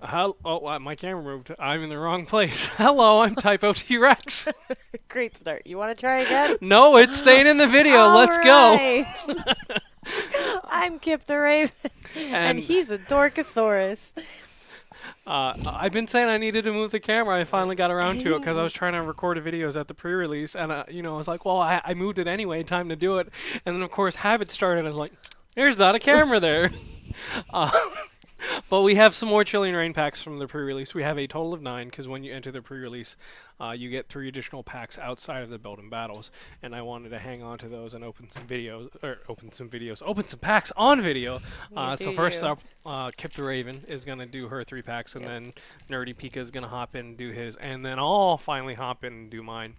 My camera moved. I'm in the wrong place. Hello, I'm Typo T-Rex. Great start. You want to try again? No, it's staying in the video. All Let's go. right. I'm Kip the Raven, and And he's a Dorkosaurus. I've been saying I needed to move the camera. I finally got around to it because I was trying to record videos at the pre-release, and I was like, well, I moved it anyway. Time to do it. And then of course, Habit started. I was like, there's not a camera there. uh, But we have some more Chilling Rain packs from the pre-release. We have a total of 9 because when you enter the pre-release, you get 3 additional packs outside of the build and battles. And I wanted to hang on to those and open some packs on video. So first up, Kip the Raven is gonna do her 3 packs, and then Nerdy Pika is gonna hop in and do his, and then I'll finally hop in and do mine.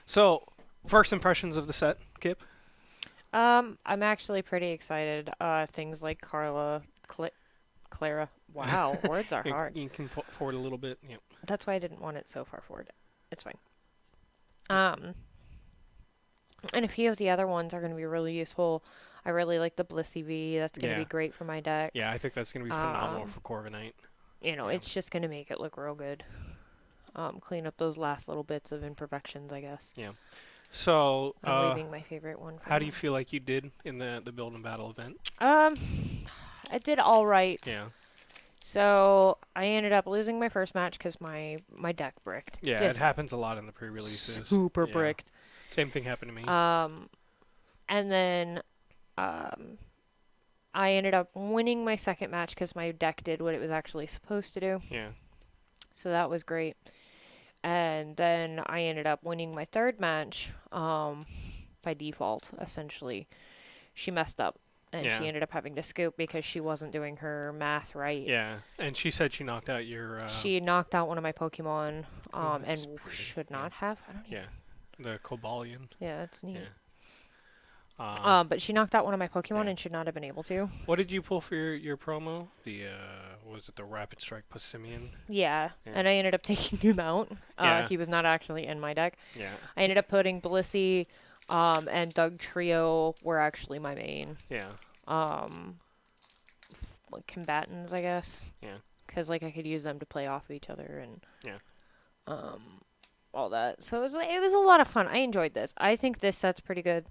So first impressions of the set, Kip. I'm actually pretty excited. Things like Clara. Wow, words are hard. You can forward a little bit. Yeah. That's why I didn't want it so far forward. It's fine. And a few of the other ones are going to be really useful. I really like the Blissey V. That's going to be great for my deck. Yeah, I think that's going to be phenomenal for Corviknight. It's just going to make it look real good. Clean up those last little bits of imperfections, I guess. Yeah. So, I'm leaving my favorite one. How do you feel like you did in the build and battle event? I did all right. Yeah. So I ended up losing my first match because my deck bricked. Yeah, it happens a lot in the pre-releases. Super bricked. Same thing happened to me. And then I ended up winning my second match because my deck did what it was actually supposed to do. Yeah. So that was great. And then I ended up winning my third match by default, essentially. She messed up, and she ended up having to scoop because she wasn't doing her math right. Yeah, and she said she knocked out your... She knocked out one of my Pokemon, and should not have. I don't even... the Cobalion. Yeah, that's neat. Yeah. But she knocked out one of my Pokemon and should not have been able to. What did you pull for your promo? Was it the Rapid Strike Passimian? Yeah, and I ended up taking him out. He was not actually in my deck. Yeah. I ended up putting Blissey, and Doug Trio were actually my main. Yeah. Combatants, I guess. Yeah. Because I could use them to play off of each other and all that. So it was a lot of fun. I enjoyed this. I think this set's pretty good.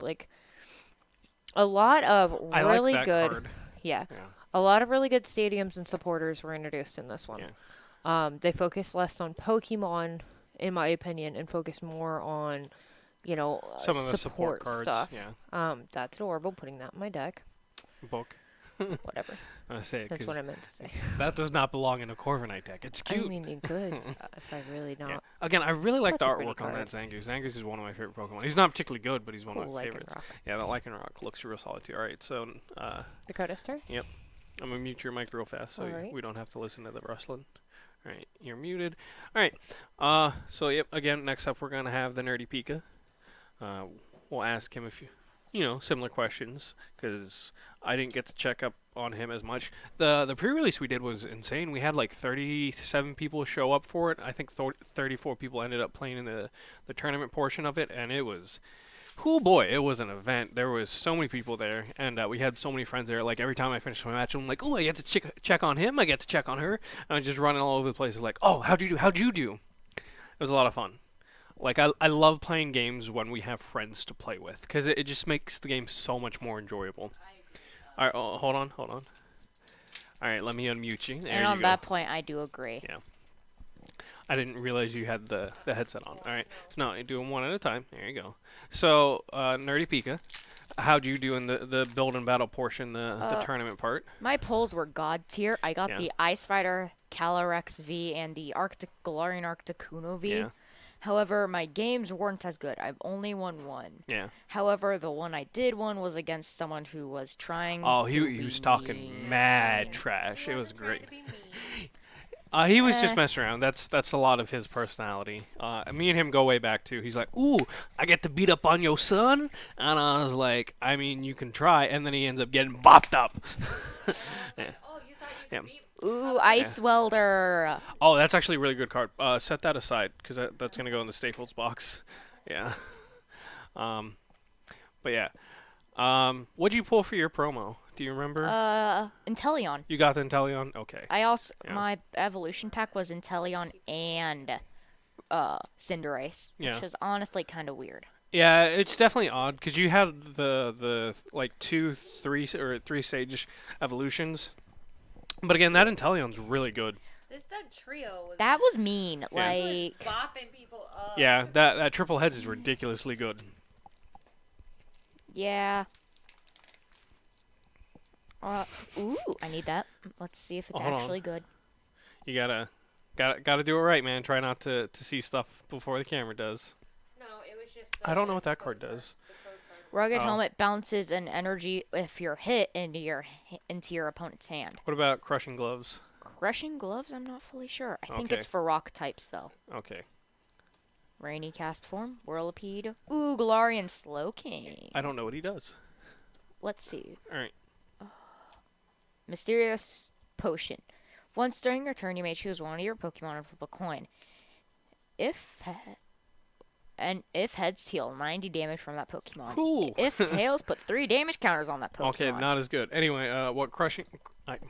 A lot of really good. Card. Yeah. A lot of really good stadiums and supporters were introduced in this one. Yeah. They focus less on Pokemon, in my opinion, and focus more on, some of the support cards stuff. Yeah. That's adorable. Putting that in my deck. Book. Whatever. I say it. That's what I meant to say. That does not belong in a Corviknight deck. It's cute. I mean, it could. If I really not. Yeah. Again, I really like the Such a pretty artwork on card. that Zangoose. Zangoose is one of my favorite Pokemon. He's not particularly good, but he's one of my Cool favorites. Lycanroc. Yeah, the Lycanroc looks real solid too. All right, so Dakota's turn? Yep. I'm gonna mute your mic real fast so we don't have to listen to the rustling. All right, you're muted. All right. So yep. Again, next up we're gonna have the Nerdy Pika. We'll ask him if similar questions because I didn't get to check up on him as much. The pre-release we did was insane. We had 37 people show up for it. I think 34 people ended up playing in the tournament portion of it, and it was, oh boy, it was an event. There was so many people there, and we had so many friends there. Every time I finished my match, I'm like, oh, I get to check on him. I get to check on her. And I was just running all over the place. Oh, how'd you do? How'd you do? It was a lot of fun. I love playing games when we have friends to play with because it just makes the game so much more enjoyable. All right, hold on. All right, let me unmute you. There and you on go. that point, I do agree. Yeah. I didn't realize you had the headset on. All right, so now you do them one at a time. There you go. So, Nerdy Pika, how'd you do in the build and battle portion, the tournament part? My pulls were god tier. I got the Ice Rider Calyrex V and the Galarian Articuno V. Yeah. However, my games weren't as good. I've only won one. Yeah. However, the one I did win was against someone who was trying he was talking mad trash. It was great. He was just messing around. That's a lot of his personality. Me and him go way back too. He's like, "Ooh, I get to beat up on your son," and I was like, "I mean, you can try." And then he ends up getting bopped up. Yeah. Oh, you thought you could beat Ooh, Ice Welder. Oh, that's actually a really good card. Set that aside because that's gonna go in the Staples box. Yeah. But yeah. What'd you pull for your promo? Do you remember? Inteleon. You got the Inteleon? Okay. I also my evolution pack was Inteleon and Cinderace, which was honestly kind of weird. Yeah, it's definitely odd because you had the like 2, 3 or 3 stage evolutions, but again, that Inteleon's really good. This trio was mean. Yeah. Like bopping people up. Yeah, that triple heads is ridiculously good. Yeah. Ooh, I need that. Let's see if it's actually good. You gotta do it right, man. Try not to see stuff before the camera does. No, it was just. I don't know what that card does. Rugged Helmet bounces an energy if you're hit into your opponent's hand. What about Crushing Gloves? Crushing Gloves? I'm not fully sure. I think it's for rock types though. Okay. Rainy Cast Form, Whirlipede, ooh, Galarian Slowking. I don't know what he does. Let's see. All right. Mysterious Potion. Once during your turn, you may choose one of your Pokemon and flip a coin. If heads, heal 90 damage from that Pokemon. Cool. If tails, put 3 damage counters on that Pokemon. Okay, not as good. Anyway, what Crushing...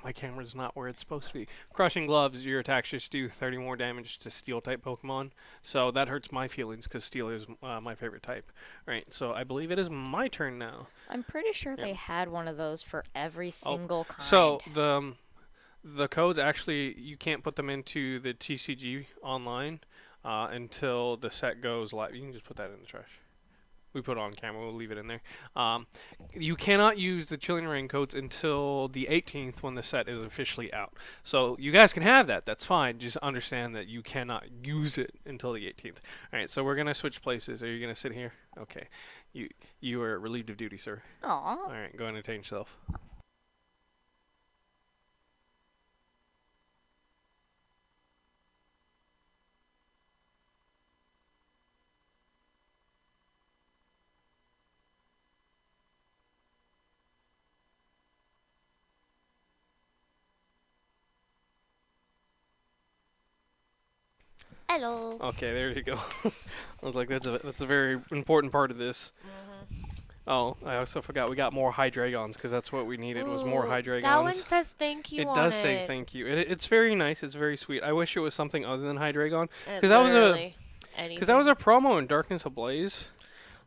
my camera's not where it's supposed to be. Crushing Gloves, your attacks just do 30 more damage to Steel-type Pokemon. So that hurts my feelings because Steel is my favorite type. All right, so I believe it is my turn now. I'm pretty sure they had one of those for every single kind. So the codes, actually, you can't put them into the TCG online until the set goes live. You can just put that in the trash. We put it on camera. We'll leave it in there. You cannot use the Chilling Reign codes until the 18th when the set is officially out. So you guys can have that. That's fine. Just understand that you cannot use it until the 18th. All right, so we're going to switch places. Are you going to sit here? Okay. You are relieved of duty, sir. Aww. All right, go entertain yourself. Hello. Okay, there you go. I was like, that's a very important part of this. Oh, I also forgot we got more Hydreigons because that's what we needed was more Hydreigons. That one says thank you. It does say thank you. It's very nice. It's very sweet. I wish it was something other than Hydreigon because that was a promo in Darkness Ablaze.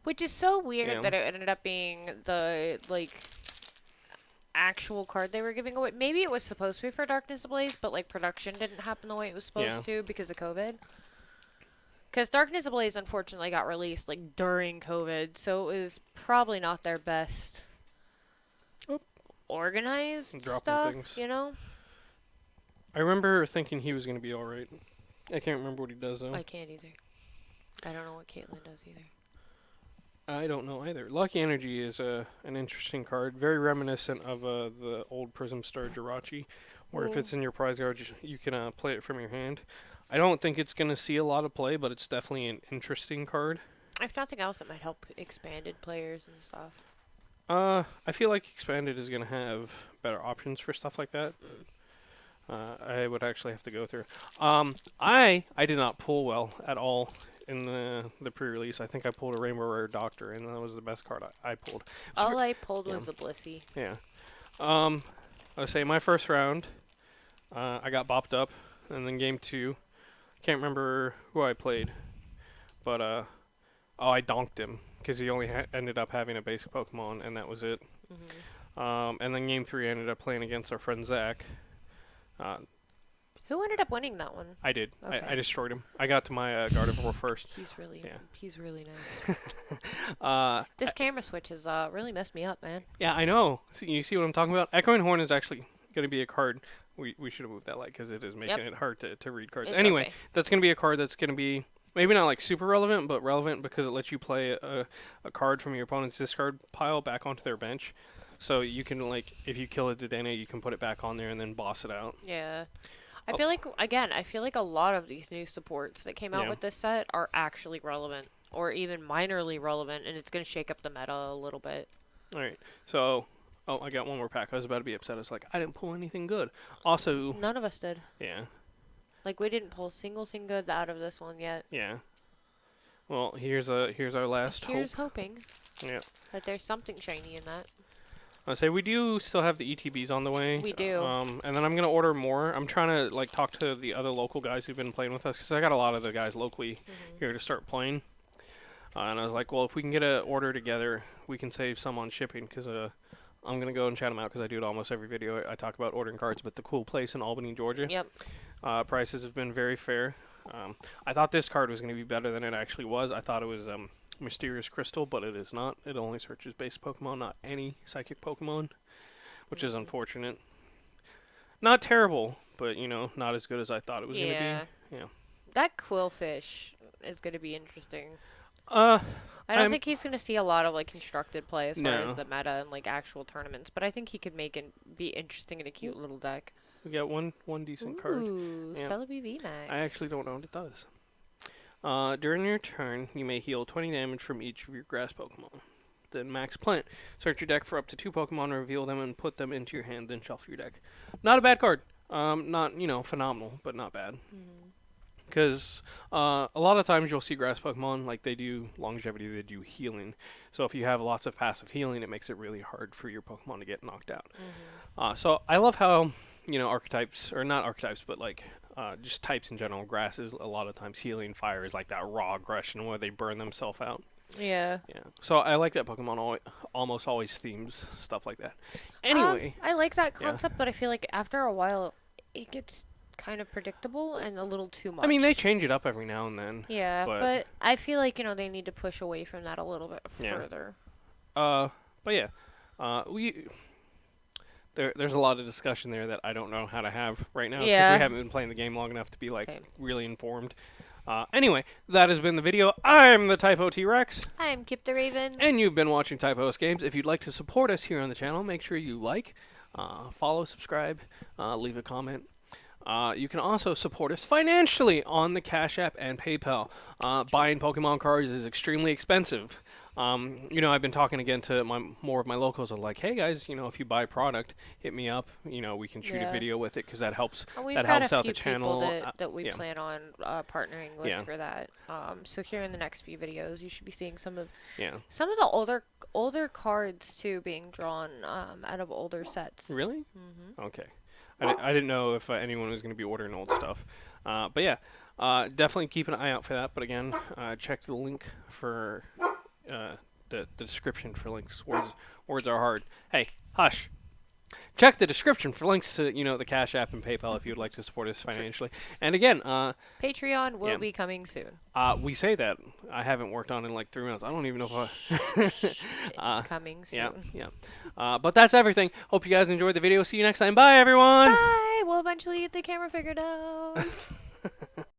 Which is so weird that it ended up being the actual card they were giving away. Maybe it was supposed to be for Darkness Ablaze, but production didn't happen the way it was supposed to because of COVID. Because Darkness Ablaze unfortunately got released during COVID, so it was probably not their best organized stuff, things. I remember thinking he was going to be all right. I can't remember what he does though. I can't either. I don't know what Caitlyn does either. I don't know either. Lucky Energy is an interesting card, very reminiscent of the old Prism Star Jirachi, where if it's in your prize guard, you can play it from your hand. I don't think it's going to see a lot of play, but it's definitely an interesting card. If nothing else, it might help expanded players and stuff. I feel like Expanded is going to have better options for stuff like that. I would actually have to go through. I did not pull well at all in the pre-release. I think I pulled a Rainbow Rare Doctor, and that was the best card I pulled. All I pulled was a Blissey. Yeah. I would say my first round, I got bopped up, and then game 2, can't remember who I played, but I donked him because he only ended up having a basic Pokemon, and that was it. And then game 3, I ended up playing against our friend Zach. Who ended up winning that one? I did. Okay. I destroyed him. I got to my Gardevoir first. He's really nice. This camera switch has really messed me up, man. Yeah, I know. You see what I'm talking about? Echoing Horn is actually going to be a card. We should have moved that light because it is making it hard to read cards. It's anyway, okay. That's going to be a card that's going to be maybe not super relevant, but relevant because it lets you play a card from your opponent's discard pile back onto their bench. So you can, if you kill a Dedenne, you can put it back on there and then boss it out. Yeah. I feel like a lot of these new supports that came out with this set are actually relevant or even minorly relevant, and it's going to shake up the meta a little bit. All right. So, I got one more pack. I was about to be upset. I was like, I didn't pull anything good. Also, none of us did. Yeah. We didn't pull a single thing good out of this one yet. Yeah. Well, here's our last hope. Here's hoping. Yeah. That there's something shiny in that. I say we do still have the ETBs on the way. We do. And then I'm gonna order more. I'm trying to like talk to the other local guys who've been playing with us because I got a lot of the guys locally here to start playing. And I was like, well, if we can get an order together, we can save some on shipping because I'm gonna go and chat them out because I do it almost every video. I talk about ordering cards, but the cool place in Albany, Georgia. Yep. Prices have been very fair. I thought this card was gonna be better than it actually was. I thought it was Mysterious Crystal, but it is not. It only searches base Pokemon, not any psychic Pokemon, which is unfortunate. Not terrible, but you know, not as good as I thought it was gonna be. Yeah. That Quillfish is gonna be interesting. I don't think he's gonna see a lot of like constructed play as far as the meta and like actual tournaments, but I think he could make it be interesting in a cute little deck. We got one decent card. Ooh, Celebi VMAX. I actually don't know what it does. During your turn, you may heal 20 damage from each of your grass Pokemon. Then max plant. Search your deck for up to 2 Pokemon, reveal them, and put them into your hand, then shuffle your deck. Not a bad card. Not, you know, phenomenal, but not bad. Because a lot of times you'll see grass Pokemon, like they do longevity, they do healing. So if you have lots of passive healing, it makes it really hard for your Pokemon to get knocked out. So I love how, you know, archetypes, or not archetypes, but like just types in general, grass is a lot of times healing, fire is like that raw aggression where they burn themselves out. Yeah. So I like that Pokemon almost always themes stuff like that. Anyway. I like that concept, but I feel like after a while, it gets kind of predictable and a little too much. I mean, they change it up every now and then. Yeah, but I feel like, you know, they need to push away from that a little bit further. But yeah, there's a lot of discussion there that I don't know how to have right now because we haven't been playing the game long enough to be like really informed. Anyway, that has been the video. I'm the Typo T-Rex. I'm Kip the Raven. And you've been watching TypoHouseGames. If you'd like to support us here on the channel, make sure you like, follow, subscribe, leave a comment. You can also support us financially on the Cash App and PayPal. Buying Pokemon cards is extremely expensive. You know, I've been talking again to more of my locals. I'm like, hey guys, you know, if you buy product, hit me up. You know, we can shoot a video with it because that helps. That helps out the channel. That we plan on partnering with for that. So here in the next few videos, you should be seeing some of the older cards too being drawn out of older sets. Really? Okay. I didn't know if anyone was going to be ordering old stuff. But yeah, definitely keep an eye out for that. But again, check the link for the description for links. Words are hard. Hey, hush. Check the description for links to, you know, the Cash App and PayPal if you would like to support us financially. And again, Patreon will be coming soon. We say that. I haven't worked on it in like 3 months. I don't even know if it's coming soon. But that's everything. Hope you guys enjoyed the video. See you next time. Bye, everyone. Bye. We'll eventually get the camera figured out.